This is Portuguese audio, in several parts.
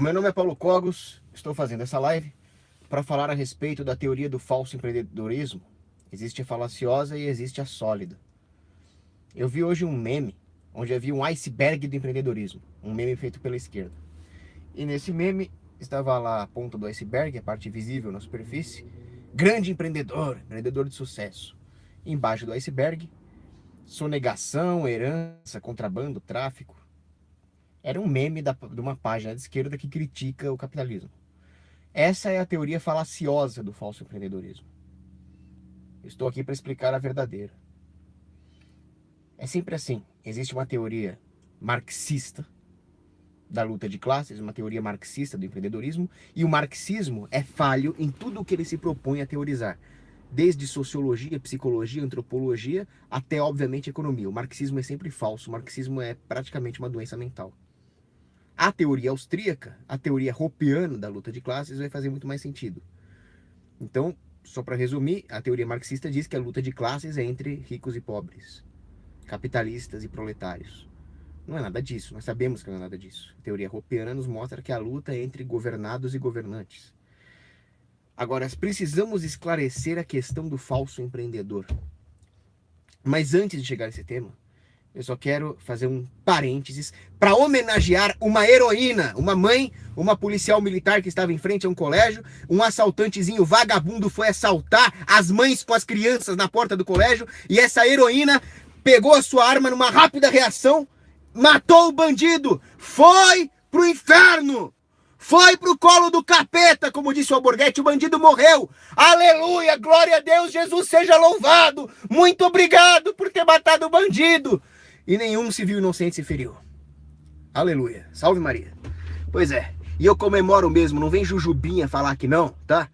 Meu nome é Paulo Cogos, estou fazendo essa live para falar a respeito da teoria do falso empreendedorismo. Existe a falaciosa e existe a sólida. Eu vi hoje um meme onde havia um iceberg do empreendedorismo, um meme feito pela esquerda. E nesse meme estava lá a ponta do iceberg, a parte visível na superfície, grande empreendedor, empreendedor de sucesso. E embaixo do iceberg, sonegação, herança, contrabando, tráfico. Era um meme de uma página de esquerda que critica o capitalismo. Essa é a teoria falaciosa do falso empreendedorismo. Eu estou aqui para explicar a verdadeira. É sempre assim. Existe uma teoria marxista da luta de classes, uma teoria marxista do empreendedorismo, e o marxismo é falho em tudo o que ele se propõe a teorizar. Desde sociologia, psicologia, antropologia, até, obviamente, economia. O marxismo é sempre falso. O marxismo é praticamente uma doença mental. A teoria austríaca, a teoria hoppiana da luta de classes vai fazer muito mais sentido. Então, só para resumir, a teoria marxista diz que a luta de classes é entre ricos e pobres, capitalistas e proletários. Não é nada disso, nós sabemos que não é nada disso. A teoria hoppiana nos mostra que a luta é entre governados e governantes. Agora, precisamos esclarecer a questão do falso empreendedor. Mas antes de chegar a esse tema, eu só quero fazer um parênteses para homenagear uma heroína, uma mãe, uma policial militar que estava em frente a um colégio. Um assaltantezinho vagabundo foi assaltar as mães com as crianças na porta do colégio. E essa heroína pegou a sua arma numa rápida reação, matou o bandido, foi pro inferno. Foi pro colo do capeta, como disse o Alborguete, o bandido morreu. Aleluia, glória a Deus, Jesus seja louvado. Muito obrigado por ter matado o bandido. E nenhum civil inocente se feriu. Aleluia, salve Maria. Pois é, e eu comemoro mesmo, não vem Jujubinha falar que não, tá?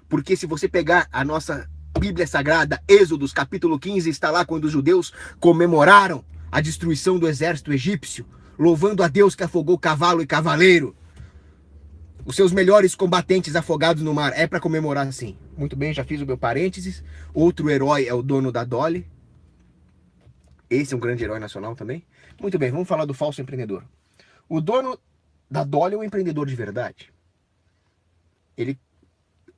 Porque se você pegar a nossa Bíblia Sagrada, Êxodos capítulo 15, está lá quando os judeus comemoraram a destruição do exército egípcio, louvando a Deus que afogou cavalo e cavaleiro. Os seus melhores combatentes afogados no mar. É para comemorar assim. Muito bem, já fiz o meu parênteses. Outro herói é o dono da Dolly. Esse é um grande herói nacional também. Muito bem, vamos falar do falso empreendedor. O dono da Dolly é um empreendedor de verdade. Ele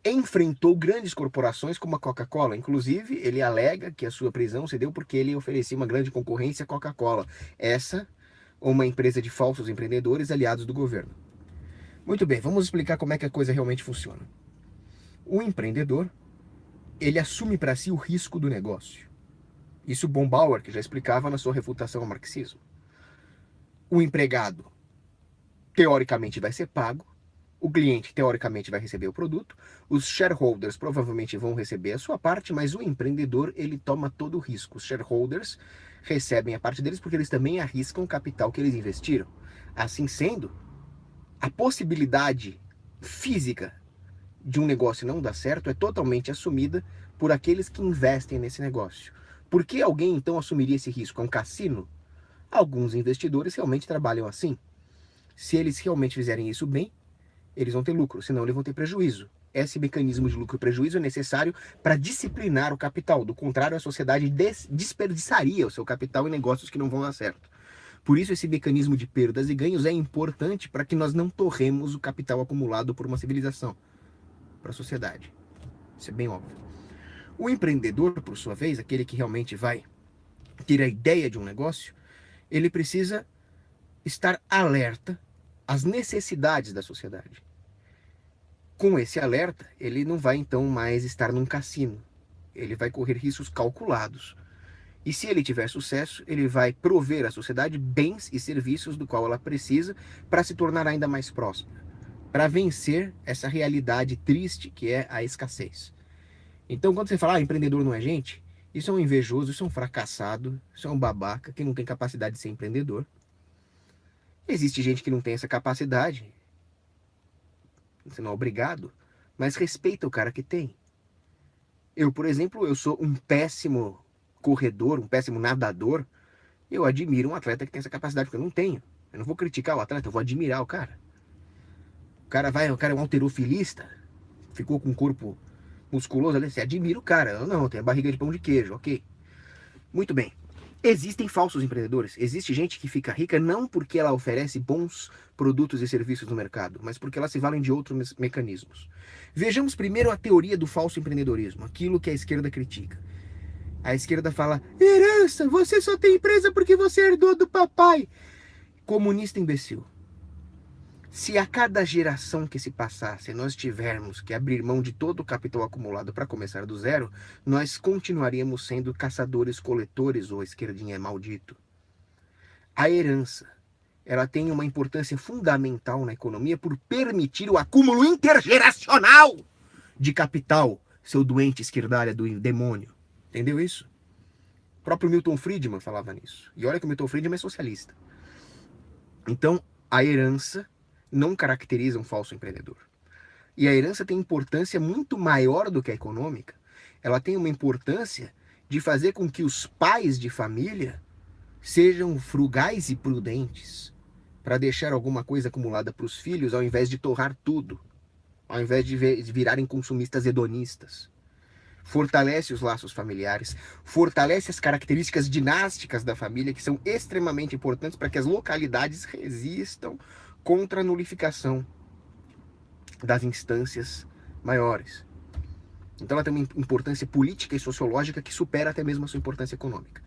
enfrentou grandes corporações como a Coca-Cola. Inclusive, ele alega que a sua prisão se deu porque ele oferecia uma grande concorrência à Coca-Cola. Essa, uma empresa de falsos empreendedores aliados do governo. Muito bem, vamos explicar como é que a coisa realmente funciona. O empreendedor, ele assume para si o risco do negócio. Isso Bombauer, que já explicava na sua refutação ao marxismo. O empregado, teoricamente, vai ser pago. O cliente, teoricamente, vai receber o produto. Os shareholders provavelmente vão receber a sua parte, mas o empreendedor, ele toma todo o risco. Os shareholders recebem a parte deles porque eles também arriscam o capital que eles investiram. Assim sendo, a possibilidade física de um negócio não dar certo é totalmente assumida por aqueles que investem nesse negócio. Por que alguém então assumiria esse risco? É um cassino? Alguns investidores realmente trabalham assim. Se eles realmente fizerem isso bem, eles vão ter lucro, senão eles vão ter prejuízo. Esse mecanismo de lucro e prejuízo é necessário para disciplinar o capital. Do contrário, a sociedade desperdiçaria o seu capital em negócios que não vão dar certo. Por isso, esse mecanismo de perdas e ganhos é importante para que nós não torremos o capital acumulado por uma civilização, para a sociedade. Isso é bem óbvio. O empreendedor, por sua vez, aquele que realmente vai ter a ideia de um negócio, ele precisa estar alerta às necessidades da sociedade. Com esse alerta, ele não vai então mais estar num cassino. Ele vai correr riscos calculados. E se ele tiver sucesso, ele vai prover à sociedade bens e serviços do qual ela precisa para se tornar ainda mais próspera, para vencer essa realidade triste que é a escassez. Então, quando você fala, empreendedor não é gente, isso é um invejoso, isso é um fracassado, isso é um babaca que não tem capacidade de ser empreendedor. Existe gente que não tem essa capacidade, você não é obrigado, mas respeita o cara que tem. Eu, por exemplo, eu sou um péssimo corredor, um péssimo nadador. Eu admiro um atleta que tem essa capacidade, porque eu não tenho. Eu não vou criticar o atleta, eu vou admirar o cara. O cara é um halterofilista, ficou com um corpo musculoso ali, você admira o cara. Eu não, tem a barriga de pão de queijo, ok. Muito bem. Existem falsos empreendedores. Existe gente que fica rica não porque ela oferece bons produtos e serviços no mercado, mas porque ela se valem de outros mecanismos. Vejamos primeiro a teoria do falso empreendedorismo, aquilo que a esquerda critica. A esquerda fala: herança, você só tem empresa porque você herdou do papai. Comunista imbecil. Se a cada geração que se passasse nós tivermos que abrir mão de todo o capital acumulado para começar do zero, nós continuaríamos sendo caçadores-coletores, ou esquerdinha é maldito. A herança, ela tem uma importância fundamental na economia por permitir o acúmulo intergeracional de capital, seu doente esquerdalha do demônio. Entendeu isso? O próprio Milton Friedman falava nisso. E olha que o Milton Friedman é socialista. Então, a herança não caracteriza um falso empreendedor. E a herança tem importância muito maior do que a econômica. Ela tem uma importância de fazer com que os pais de família sejam frugais e prudentes para deixar alguma coisa acumulada para os filhos, ao invés de torrar tudo, ao invés de virarem consumistas hedonistas. Fortalece os laços familiares, fortalece as características dinásticas da família, que são extremamente importantes para que as localidades resistam contra a nulificação das instâncias maiores. Então ela tem uma importância política e sociológica que supera até mesmo a sua importância econômica.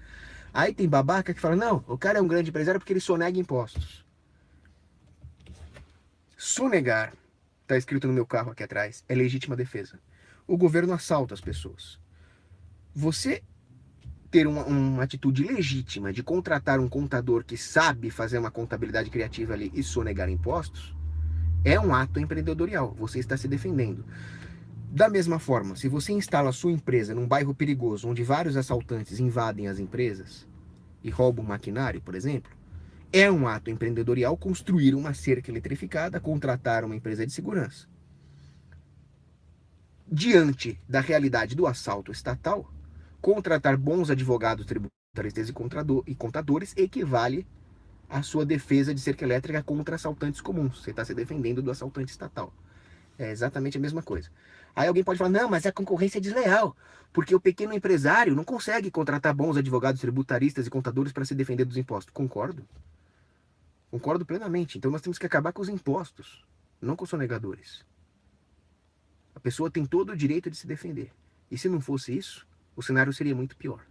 Aí tem babaca que fala: não, o cara é um grande empresário porque ele sonega impostos. Sonegar, está escrito no meu carro aqui atrás, é legítima defesa. O governo assalta as pessoas. Você ter uma atitude legítima de contratar um contador que sabe fazer uma contabilidade criativa ali e sonegar impostos, é um ato empreendedorial. Você está se defendendo. Da mesma forma, se você instala a sua empresa num bairro perigoso, onde vários assaltantes invadem as empresas e roubam maquinário, por exemplo, é um ato empreendedorial construir uma cerca eletrificada, contratar uma empresa de segurança. Diante da realidade do assalto estatal, contratar bons advogados tributaristas e contadores equivale à sua defesa de cerca elétrica contra assaltantes comuns. Você está se defendendo do assaltante estatal. É exatamente a mesma coisa. Aí alguém pode falar: não, mas a concorrência é desleal, porque o pequeno empresário não consegue contratar bons advogados tributaristas e contadores para se defender dos impostos. Concordo. Concordo plenamente. Então nós temos que acabar com os impostos, não com os sonegadores. A pessoa tem todo o direito de se defender. E se não fosse isso, o cenário seria muito pior.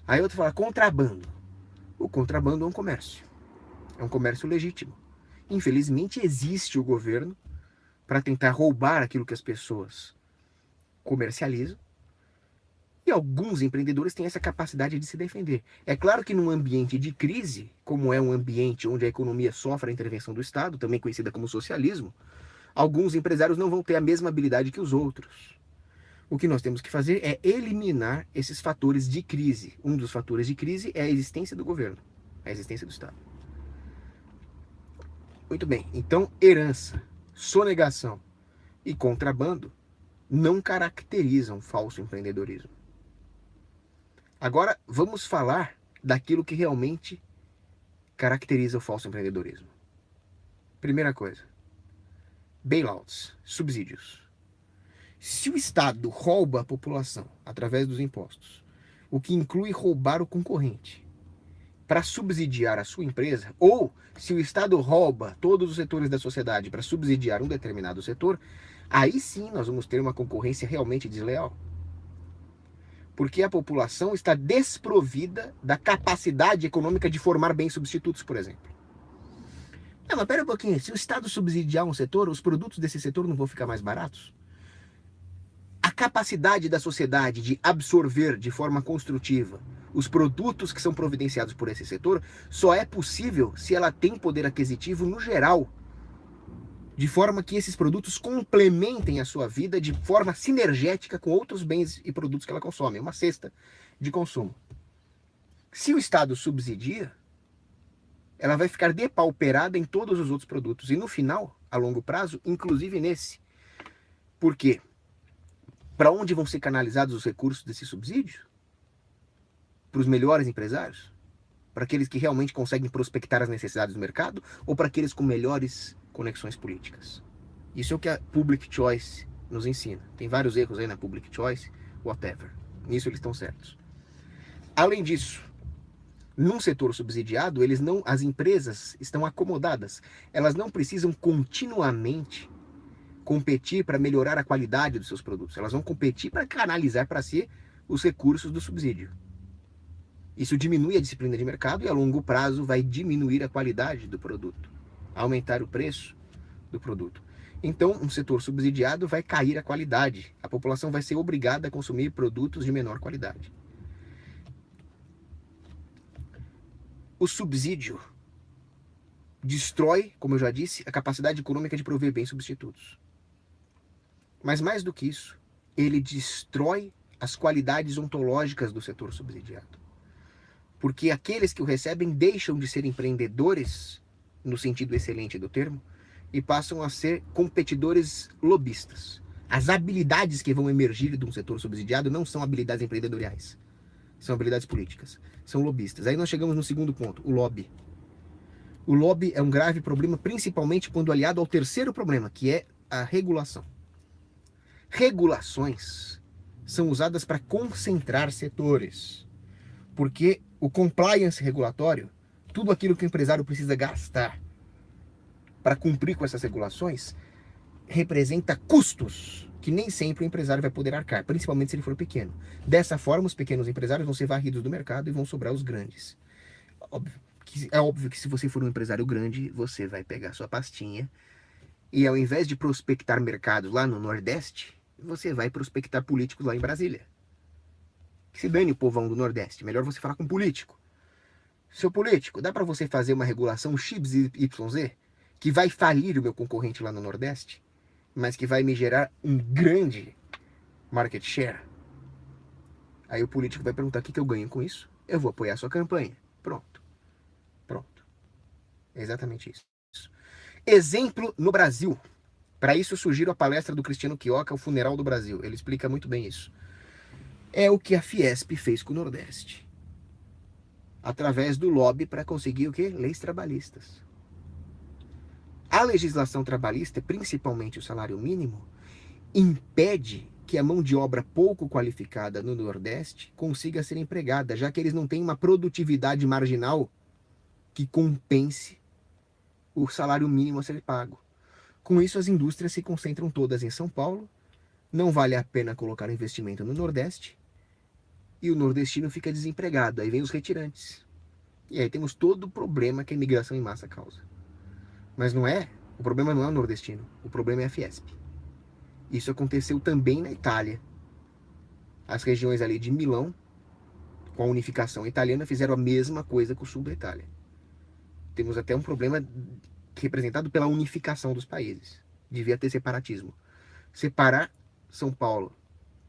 Aí outro fala: contrabando. O contrabando é um comércio. É um comércio legítimo. Infelizmente existe o governo para tentar roubar aquilo que as pessoas comercializam. E alguns empreendedores têm essa capacidade de se defender. É claro que num ambiente de crise, como é um ambiente onde a economia sofre a intervenção do Estado, também conhecida como socialismo, alguns empresários não vão ter a mesma habilidade que os outros. O que nós temos que fazer é eliminar esses fatores de crise. Um dos fatores de crise é a existência do governo, a existência do Estado. Muito bem, então herança, sonegação e contrabando não caracterizam falso empreendedorismo. Agora vamos falar daquilo que realmente caracteriza o falso empreendedorismo. Primeira coisa: bailouts, subsídios. Se o Estado rouba a população através dos impostos, o que inclui roubar o concorrente, para subsidiar a sua empresa, ou se o Estado rouba todos os setores da sociedade para subsidiar um determinado setor, aí sim nós vamos ter uma concorrência realmente desleal. Porque a população está desprovida da capacidade econômica de formar bens substitutos, por exemplo. Não, mas pera um pouquinho, se o Estado subsidiar um setor, os produtos desse setor não vão ficar mais baratos? A capacidade da sociedade de absorver de forma construtiva os produtos que são providenciados por esse setor só é possível se ela tem poder aquisitivo no geral, de forma que esses produtos complementem a sua vida de forma sinergética com outros bens e produtos que ela consome, uma cesta de consumo. Se o Estado subsidia, ela vai ficar depauperada em todos os outros produtos e no final, a longo prazo, inclusive nesse. Por quê? Para onde vão ser canalizados os recursos desse subsídio? Para os melhores empresários? Para aqueles que realmente conseguem prospectar as necessidades do mercado? Ou para aqueles com melhores conexões políticas? Isso é o que a Public Choice nos ensina. Tem vários erros aí na Public Choice, whatever. Nisso eles estão certos. Além disso, Num setor subsidiado, as empresas estão acomodadas. Elas não precisam continuamente competir para melhorar a qualidade dos seus produtos. Elas vão competir para canalizar para si os recursos do subsídio. Isso diminui a disciplina de mercado e a longo prazo vai diminuir a qualidade do produto, aumentar o preço do produto. Então, um setor subsidiado vai cair a qualidade. A população vai ser obrigada a consumir produtos de menor qualidade. O subsídio destrói, como eu já disse, a capacidade econômica de prover bens substitutos. Mas mais do que isso, ele destrói as qualidades ontológicas do setor subsidiado. Porque aqueles que o recebem deixam de ser empreendedores, no sentido excelente do termo, e passam a ser competidores lobistas. As habilidades que vão emergir de um setor subsidiado não são habilidades empreendedoriais, são habilidades políticas, são lobistas. Aí nós chegamos no segundo ponto, o lobby. O lobby é um grave problema, principalmente quando aliado ao terceiro problema, que é a regulação. Regulações são usadas para concentrar setores, porque o compliance regulatório, tudo aquilo que o empresário precisa gastar para cumprir com essas regulações, representa custos que nem sempre o empresário vai poder arcar, principalmente se ele for pequeno. Dessa forma, os pequenos empresários vão ser varridos do mercado e vão sobrar os grandes. É óbvio que se você for um empresário grande, você vai pegar sua pastinha e ao invés de prospectar mercados lá no Nordeste, você vai prospectar políticos lá em Brasília. Que se dane o povão do Nordeste, melhor você falar com um político. Seu político, dá para você fazer uma regulação XYZ que vai falir o meu concorrente lá no Nordeste, mas que vai me gerar um grande market share? Aí o político vai perguntar: o que eu ganho com isso? Eu vou apoiar a sua campanha. Pronto. É exatamente isso. Exemplo no Brasil. Para isso sugiro a palestra do Cristiano Quioca, O Funeral do Brasil. Ele explica muito bem isso. É o que a Fiesp fez com o Nordeste. Através do lobby para conseguir o quê? Leis trabalhistas. A legislação trabalhista, principalmente o salário mínimo, impede que a mão de obra pouco qualificada no Nordeste consiga ser empregada, já que eles não têm uma produtividade marginal que compense o salário mínimo a ser pago. Com isso, as indústrias se concentram todas em São Paulo, não vale a pena colocar investimento no Nordeste, e o nordestino fica desempregado. Aí vem os retirantes. E aí temos todo o problema que a imigração em massa causa. Mas o problema não é o nordestino, o problema é a Fiesp. Isso aconteceu também na Itália. As regiões ali de Milão, com a unificação italiana, fizeram a mesma coisa com o sul da Itália. Temos até um problema representado pela unificação dos países. Devia ter separatismo. Separar São Paulo,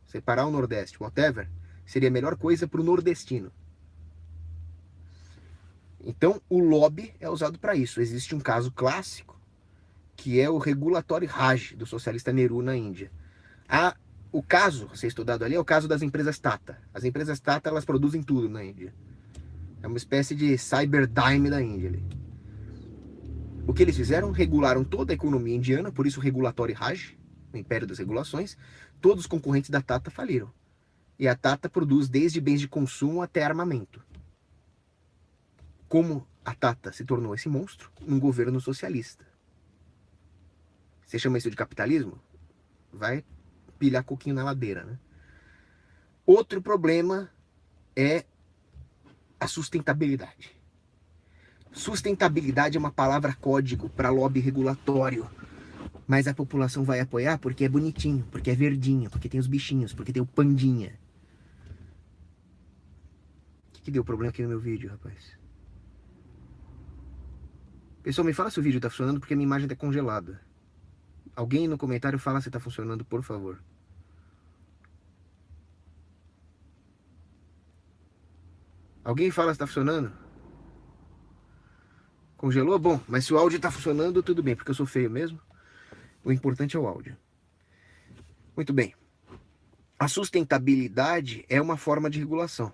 separar o Nordeste, whatever, seria a melhor coisa para o nordestino. Então, o lobby é usado para isso. Existe um caso clássico, que é o Regulatório Raj, do socialista Nehru na Índia. O caso a ser estudado ali é o caso das empresas Tata. As empresas Tata, elas produzem tudo na Índia. É uma espécie de Cyberdyne da Índia ali. O que eles fizeram? Regularam toda a economia indiana, por isso o Regulatório Raj, o Império das Regulações. Todos os concorrentes da Tata faliram. E a Tata produz desde bens de consumo até armamento. Como a Tata se tornou esse monstro? Um governo socialista. Você chama isso de capitalismo? Vai pilhar coquinho na ladeira, né? Outro problema é a sustentabilidade. Sustentabilidade é uma palavra código para lobby regulatório. Mas a população vai apoiar porque é bonitinho, porque é verdinho, porque tem os bichinhos, porque tem o pandinha. O que deu problema aqui no meu vídeo, rapaz? Pessoal, me fala se o vídeo tá funcionando porque a minha imagem tá congelada. Alguém no comentário fala se tá funcionando, por favor. Alguém fala se tá funcionando? Congelou? Bom, mas se o áudio tá funcionando, tudo bem, porque eu sou feio mesmo. O importante é o áudio. Muito bem. A sustentabilidade é uma forma de regulação.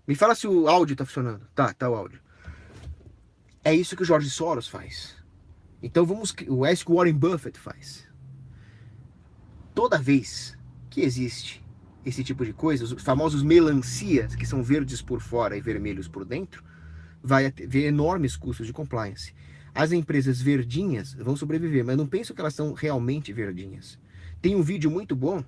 Me fala se o áudio tá funcionando. Tá o áudio. É isso que o George Soros faz. Então é isso que o Warren Buffett faz. Toda vez que existe esse tipo de coisa, os famosos melancias, que são verdes por fora e vermelhos por dentro, vai haver enormes custos de compliance. As empresas verdinhas vão sobreviver, mas não penso que elas são realmente verdinhas. Tem um vídeo muito bom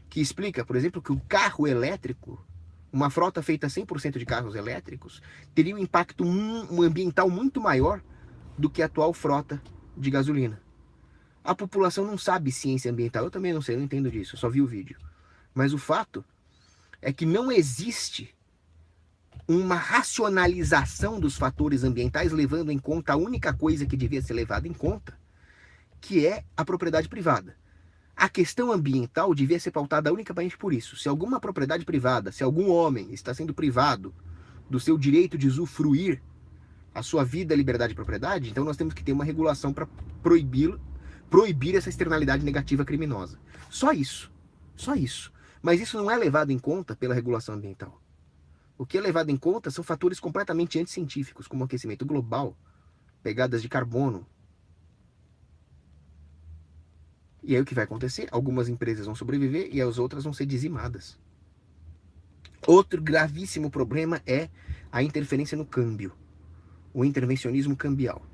que explica, por exemplo, que o carro elétrico, uma frota feita 100% de carros elétricos, teria um impacto ambiental muito maior do que a atual frota de gasolina. A população não sabe ciência ambiental, eu também não sei, eu não entendo disso, eu só vi o vídeo. Mas o fato é que não existe uma racionalização dos fatores ambientais levando em conta a única coisa que devia ser levada em conta, que é a propriedade privada. A questão ambiental devia ser pautada unicamente por isso. Se alguma propriedade privada, se algum homem está sendo privado do seu direito de usufruir a sua vida, liberdade e propriedade, então nós temos que ter uma regulação para proibir essa externalidade negativa criminosa. Só isso. Só isso. Mas isso não é levado em conta pela regulação ambiental. O que é levado em conta são fatores completamente anticientíficos, como aquecimento global, pegadas de carbono. E aí o que vai acontecer? Algumas empresas vão sobreviver e as outras vão ser dizimadas. Outro gravíssimo problema é a interferência no câmbio, o intervencionismo cambial.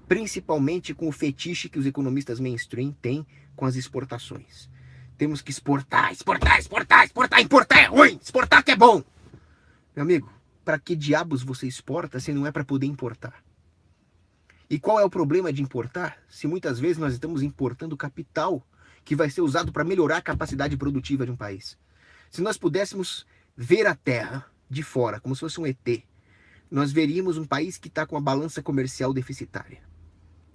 Principalmente com o fetiche que os economistas mainstream têm com as exportações. Temos que exportar, importar é ruim, exportar que é bom. Meu amigo, para que diabos você exporta se não é para poder importar? E qual é o problema de importar? Se muitas vezes nós estamos importando capital que vai ser usado para melhorar a capacidade produtiva de um país. Se nós pudéssemos ver a Terra de fora, como se fosse um ET, nós veríamos um país que está com a balança comercial deficitária.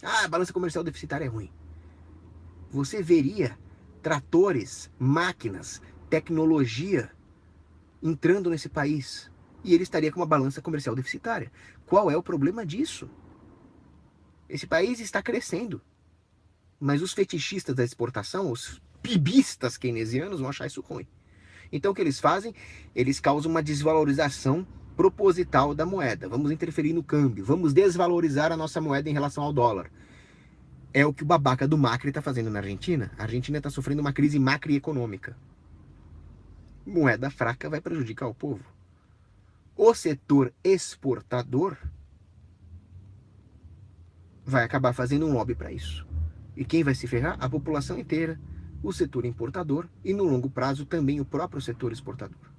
Ah, a balança comercial deficitária é ruim. Você veria tratores, máquinas, tecnologia entrando nesse país e ele estaria com uma balança comercial deficitária. Qual é o problema disso? Esse país está crescendo, mas os fetichistas da exportação, os pibistas keynesianos, vão achar isso ruim. Então o que eles fazem? Eles causam uma desvalorização proposital da moeda. Vamos interferir no câmbio, vamos desvalorizar a nossa moeda em relação ao dólar. É o que o babaca do Macri está fazendo na Argentina. A Argentina está sofrendo uma crise macroeconômica. Moeda fraca vai prejudicar o povo. O setor exportador vai acabar fazendo um lobby para isso. E quem vai se ferrar? A população inteira, o setor importador e, no longo prazo, também o próprio setor exportador.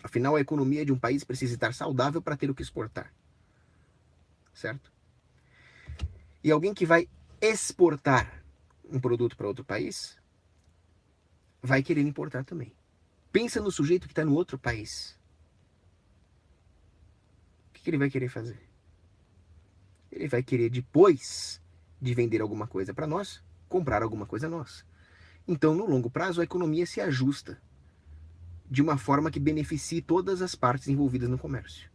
Afinal, a economia de um país precisa estar saudável para ter o que exportar. Certo? E alguém que vai exportar um produto para outro país vai querer importar também. Pensa no sujeito que está no outro país. O que ele vai querer fazer? Ele vai querer, depois de vender alguma coisa para nós, comprar alguma coisa nossa. Então, no longo prazo, a economia se ajusta de uma forma que beneficie todas as partes envolvidas no comércio.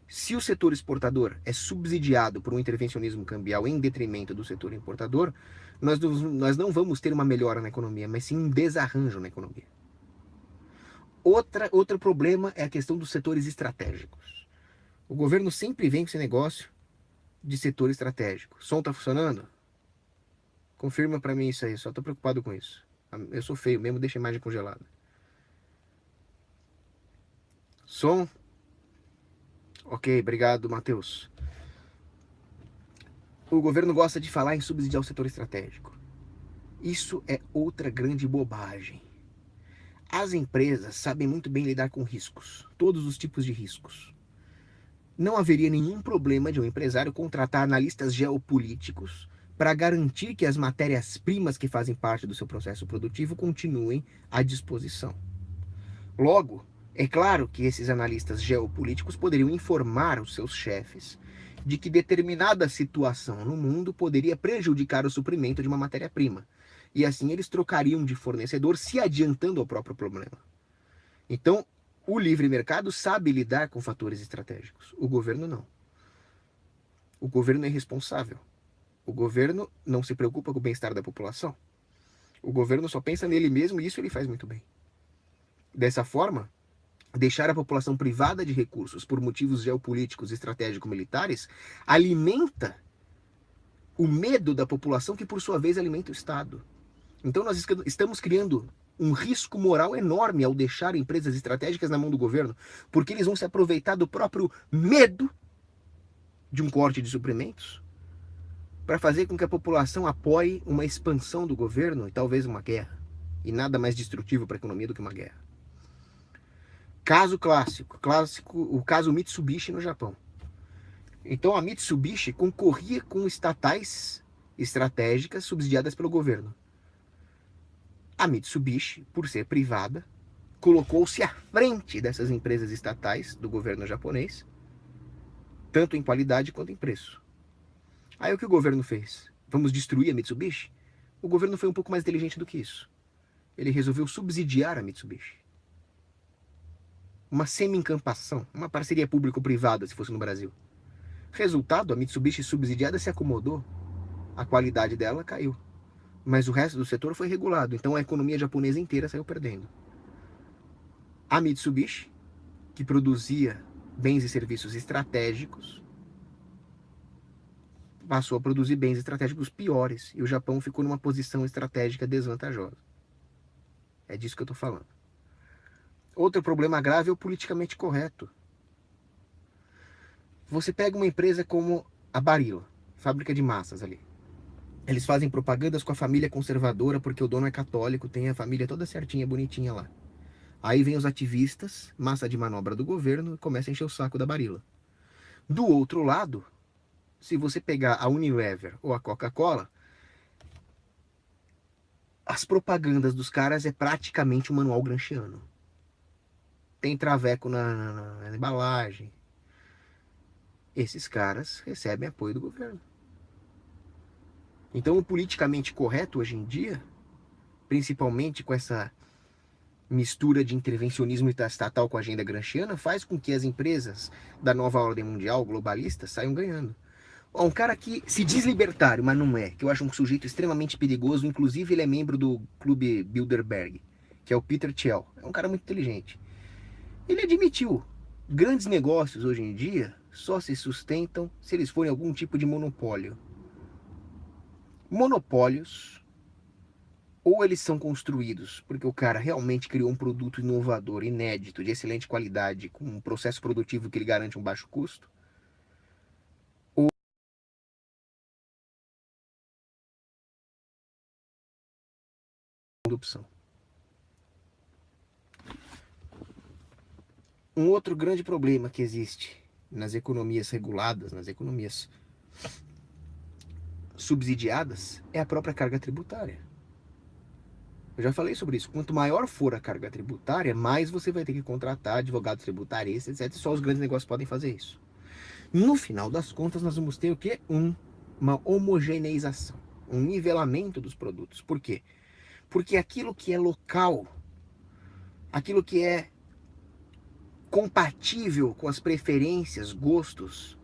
Se o setor exportador é subsidiado por um intervencionismo cambial em detrimento do setor importador, nós não vamos ter uma melhora na economia, mas sim um desarranjo na economia. Outro problema é a questão dos setores estratégicos. O governo sempre vem com esse negócio de setor estratégico. O som tá funcionando? Confirma para mim isso aí, só tô preocupado com isso. Eu sou feio mesmo, deixa a imagem congelada. Som? Ok, obrigado, Matheus. O governo gosta de falar em subsidiar o setor estratégico. Isso é outra grande bobagem. As empresas sabem muito bem lidar com riscos, todos os tipos de riscos. Não haveria nenhum problema de um empresário contratar analistas geopolíticos para garantir que as matérias-primas que fazem parte do seu processo produtivo continuem à disposição. Logo, é claro que esses analistas geopolíticos poderiam informar os seus chefes de que determinada situação no mundo poderia prejudicar o suprimento de uma matéria-prima. E assim eles trocariam de fornecedor, se adiantando ao próprio problema. Então, o livre mercado sabe lidar com fatores estratégicos. O governo não. O governo é responsável. O governo não se preocupa com o bem-estar da população. O governo só pensa nele mesmo e isso ele faz muito bem. Dessa forma, deixar a população privada de recursos por motivos geopolíticos, estratégico-militares alimenta o medo da população, que por sua vez alimenta o Estado. Então nós estamos criando um risco moral enorme ao deixar empresas estratégicas na mão do governo, porque eles vão se aproveitar do próprio medo de um corte de suprimentos para fazer com que a população apoie uma expansão do governo e talvez uma guerra. E nada mais destrutivo para a economia do que uma guerra. Caso clássico, o caso Mitsubishi no Japão. Então a Mitsubishi concorria com estatais estratégicas subsidiadas pelo governo. A Mitsubishi, por ser privada, colocou-se à frente dessas empresas estatais do governo japonês, tanto em qualidade quanto em preço. Aí o que o governo fez? Vamos destruir a Mitsubishi? O governo foi um pouco mais inteligente do que isso. Ele resolveu subsidiar a Mitsubishi. Uma semi-encampação, uma parceria público-privada, se fosse no Brasil. Resultado, a Mitsubishi subsidiada se acomodou, a qualidade dela caiu. Mas o resto do setor foi regulado, então a economia japonesa inteira saiu perdendo. A Mitsubishi, que produzia bens e serviços estratégicos, passou a produzir bens estratégicos piores, e o Japão ficou numa posição estratégica desvantajosa. É disso que eu estou falando. Outro problema grave é o politicamente correto. Você pega uma empresa como a Barilla, fábrica de massas ali. Eles fazem propagandas com a família conservadora porque o dono é católico, tem a família toda certinha, bonitinha lá. Aí vem os ativistas, massa de manobra do governo, e começa a encher o saco da Barilla. Do outro lado, se você pegar a Unilever ou a Coca-Cola, as propagandas dos caras é praticamente um manual gramsciano. Tem traveco na embalagem. Esses caras recebem apoio do governo. Então o politicamente correto hoje em dia, principalmente com essa mistura de intervencionismo estatal com a agenda gramsciana, faz com que as empresas da nova ordem mundial globalista saiam ganhando. Um cara que se diz libertário, mas não é, que eu acho um sujeito extremamente perigoso, inclusive ele é membro do clube Bilderberg, que é o Peter Thiel. É um cara muito inteligente. Ele admitiu, grandes negócios hoje em dia só se sustentam se eles forem algum tipo de monopólio. Monopólios, ou eles são construídos porque o cara realmente criou um produto inovador, inédito, de excelente qualidade, com um processo produtivo que ele garante um baixo custo, ou opção. Um outro grande problema que existe nas economias reguladas, nas economias subsidiadas, é a própria carga tributária. Eu já falei sobre isso. Quanto maior for a carga tributária, mais você vai ter que contratar advogados tributaristas, etc. Só os grandes negócios podem fazer isso. No final das contas, nós vamos ter o quê? Uma homogeneização, um nivelamento dos produtos. Por quê? Porque aquilo que é local, aquilo que é compatível com as preferências, gostos,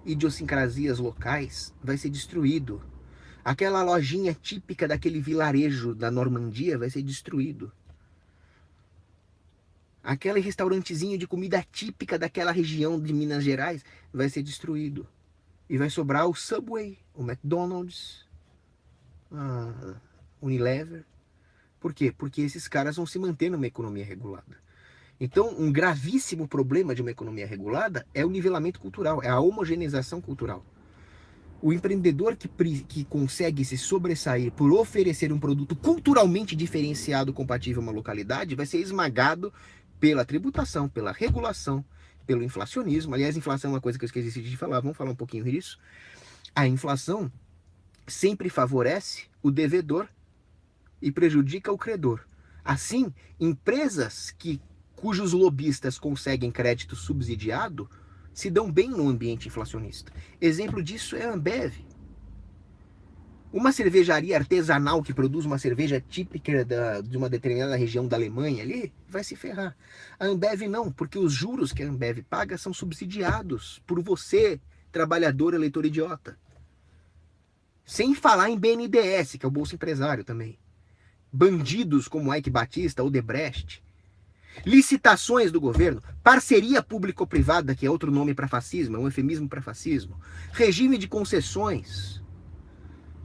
idiosincrasias locais, vai ser destruído. Aquela lojinha típica daquele vilarejo da Normandia vai ser destruído. Aquele restaurantezinho de comida típica daquela região de Minas Gerais vai ser destruído. E vai sobrar o Subway, o McDonald's, a Unilever. Por quê? Porque esses caras vão se manter numa economia regulada. Então, um gravíssimo problema de uma economia regulada é o nivelamento cultural, é a homogeneização cultural. O empreendedor que consegue se sobressair por oferecer um produto culturalmente diferenciado compatível a uma localidade vai ser esmagado pela tributação, pela regulação, pelo inflacionismo. Aliás, inflação é uma coisa que eu esqueci de falar, vamos falar um pouquinho disso. A inflação sempre favorece o devedor e prejudica o credor. Assim, empresas cujos lobistas conseguem crédito subsidiado se dão bem no ambiente inflacionista. Exemplo disso é a Ambev. Uma cervejaria artesanal que produz uma cerveja típica de uma determinada região da Alemanha ali, vai se ferrar. A Ambev não, porque os juros que a Ambev paga são subsidiados por você, trabalhador, eleitor idiota. Sem falar em BNDES, que é o Bolsa Empresário também. Bandidos como Ike Batista, Odebrecht. Licitações do governo, parceria público-privada, que é outro nome para fascismo, é um eufemismo para fascismo, regime de concessões.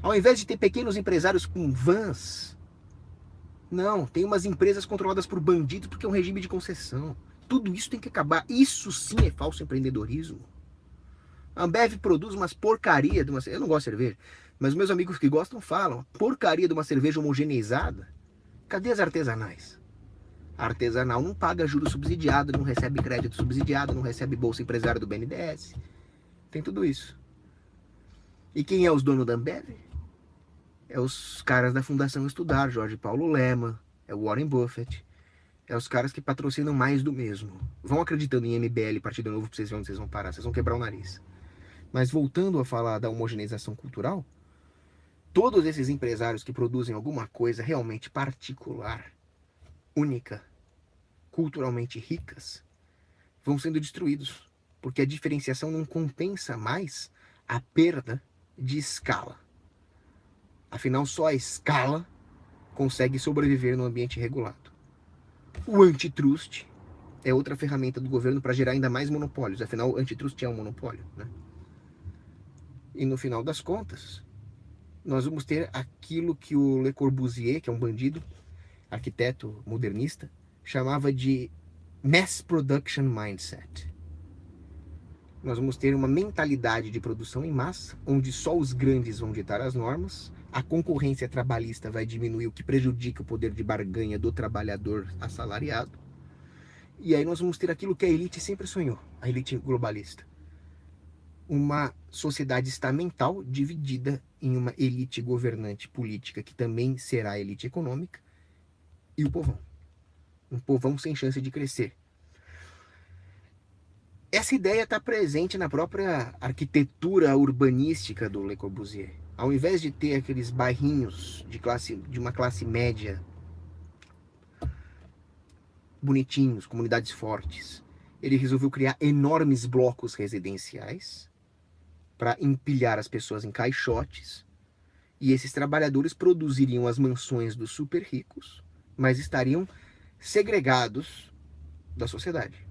Ao invés de ter pequenos empresários com vans, Não, tem umas empresas controladas por bandidos porque é um regime de concessão. Tudo isso tem que acabar. Isso sim é falso empreendedorismo. A Ambev produz umas porcaria de uma... Eu não gosto de cerveja, mas meus amigos que gostam falam. Porcaria de uma cerveja homogeneizada. Cadê as artesanais? A artesanal não paga juros subsidiado, não recebe crédito subsidiado, não recebe bolsa empresário do BNDES. Tem tudo isso. E quem é os donos da Ambev? É os caras da Fundação Estudar, Jorge Paulo Lemann, é o Warren Buffett. É os caras que patrocinam mais do mesmo. Vão acreditando em MBL, Partido Novo, pra vocês verem onde vocês vão parar. Vocês vão quebrar o nariz. Mas voltando a falar da homogeneização cultural, todos esses empresários que produzem alguma coisa realmente particular, única, culturalmente ricas, vão sendo destruídos. Porque a diferenciação não compensa mais a perda de escala. Afinal, só a escala consegue sobreviver no ambiente regulado. O antitrust é outra ferramenta do governo para gerar ainda mais monopólios. Afinal, o antitrust é um monopólio, né? E no final das contas, nós vamos ter aquilo que o Le Corbusier, que é um bandido, arquiteto modernista, chamava de mass production mindset. Nós vamos ter uma mentalidade de produção em massa, onde só os grandes vão ditar as normas, a concorrência trabalhista vai diminuir, o que prejudica o poder de barganha do trabalhador assalariado. E aí nós vamos ter aquilo que a elite sempre sonhou, a elite globalista. Uma sociedade estamental dividida em uma elite governante política, que também será a elite econômica, e o povão. Um povão sem chance de crescer. Essa ideia está presente na própria arquitetura urbanística do Le Corbusier. Ao invés de ter aqueles bairrinhos de uma classe média bonitinhos, comunidades fortes, ele resolveu criar enormes blocos residenciais para empilhar as pessoas em caixotes, e esses trabalhadores produziriam as mansões dos super ricos, mas estariam segregados da sociedade.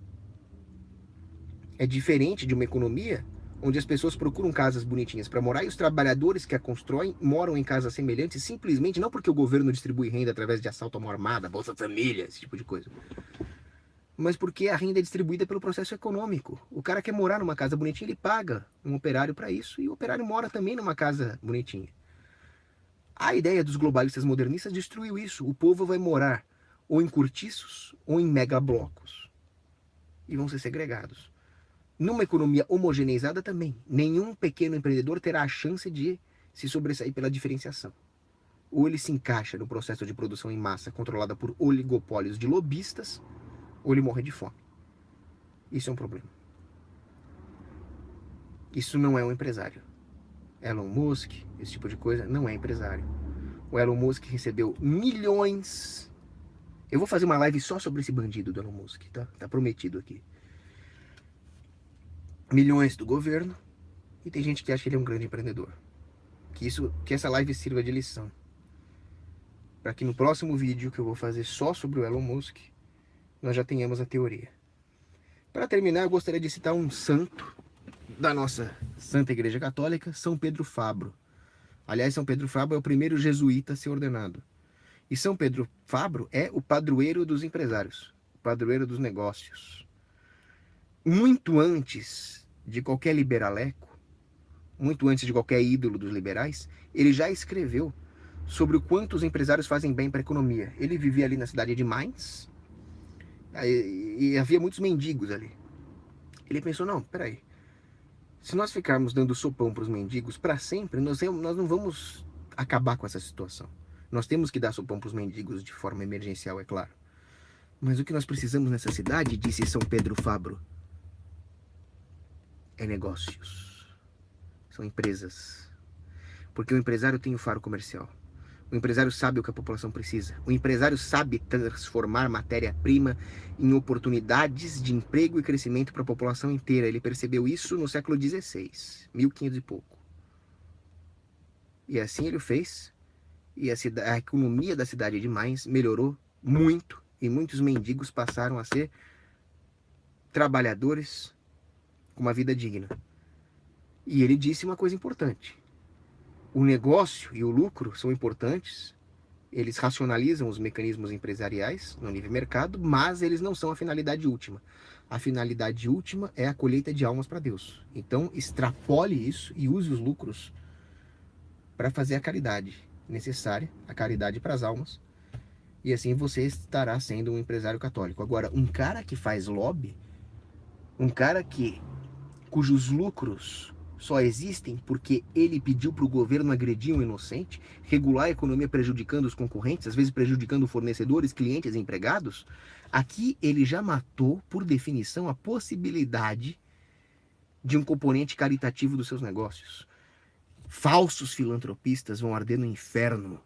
É diferente de uma economia onde as pessoas procuram casas bonitinhas para morar e os trabalhadores que a constroem moram em casas semelhantes simplesmente não porque o governo distribui renda através de assalto à mão armada, Bolsa Família, esse tipo de coisa, mas porque a renda é distribuída pelo processo econômico. O cara quer morar numa casa bonitinha, ele paga um operário para isso, e o operário mora também numa casa bonitinha. A ideia dos globalistas modernistas destruiu isso. O povo vai morar ou em cortiços ou em megablocos e vão ser segregados. Numa economia homogeneizada também, nenhum pequeno empreendedor terá a chance de se sobressair pela diferenciação. Ou ele se encaixa no processo de produção em massa controlada por oligopólios de lobistas, ou ele morre de fome. Isso é um problema. Isso não é um empresário. Elon Musk, esse tipo de coisa, não é empresário. O Elon Musk recebeu milhões. Eu vou fazer uma live só sobre esse bandido do Elon Musk, tá? Tá prometido aqui. Milhões do governo, e tem gente que acha que ele é um grande empreendedor. Que essa live sirva de lição. Para que no próximo vídeo que eu vou fazer só sobre o Elon Musk, nós já tenhamos a teoria. Para terminar, eu gostaria de citar um santo da nossa Santa Igreja Católica, São Pedro Fabro. Aliás, São Pedro Fabro é o primeiro jesuíta a ser ordenado. E São Pedro Fabro é o padroeiro dos empresários, o padroeiro dos negócios. Muito antes de qualquer liberaleco, muito antes de qualquer ídolo dos liberais, ele já escreveu sobre o quanto os empresários fazem bem para a economia. Ele vivia ali na cidade de Mainz, e havia muitos mendigos ali. Ele pensou, não, peraí, se nós ficarmos dando sopão para os mendigos para sempre, nós não vamos acabar com essa situação. Nós temos que dar sopão para os mendigos de forma emergencial, é claro. Mas o que nós precisamos nessa cidade, disse São Pedro Fabro, é negócios. São empresas. Porque o empresário tem o faro comercial. O empresário sabe o que a população precisa. O empresário sabe transformar matéria-prima em oportunidades de emprego e crescimento para a população inteira. Ele percebeu isso no século XVI, 1500 e pouco. E assim ele o fez. E a economia da cidade de Mainz melhorou muito. E muitos mendigos passaram a ser trabalhadores com uma vida digna. E ele disse uma coisa importante. O negócio e o lucro são importantes, Eles racionalizam os mecanismos empresariais no livre mercado, mas eles não são a finalidade última. A finalidade última é a colheita de almas para Deus. Então, extrapole isso e use os lucros para fazer a caridade necessária, a caridade para as almas, e assim você estará sendo um empresário católico. Agora, um cara que faz lobby, um cara cujos lucros só existem porque ele pediu para o governo agredir um inocente, regular a economia prejudicando os concorrentes, às vezes prejudicando fornecedores, clientes e empregados, aqui ele já matou, por definição, a possibilidade de um componente caritativo dos seus negócios. Falsos filantropistas vão arder no inferno.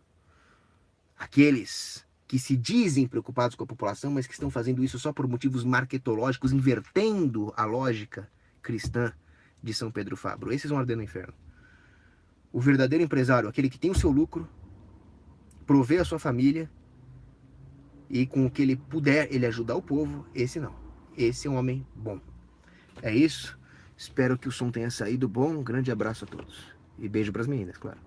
Aqueles que se dizem preocupados com a população, mas que estão fazendo isso só por motivos marketológicos, invertendo a lógica cristã de São Pedro Fabro. Esses vão arder no inferno. O verdadeiro empresário, aquele que tem o seu lucro, provê a sua família e com o que ele puder, ele ajudar o povo, esse não. Esse é um homem bom. É isso. Espero que o som tenha saído bom. Um grande abraço a todos. E beijo para as meninas, claro.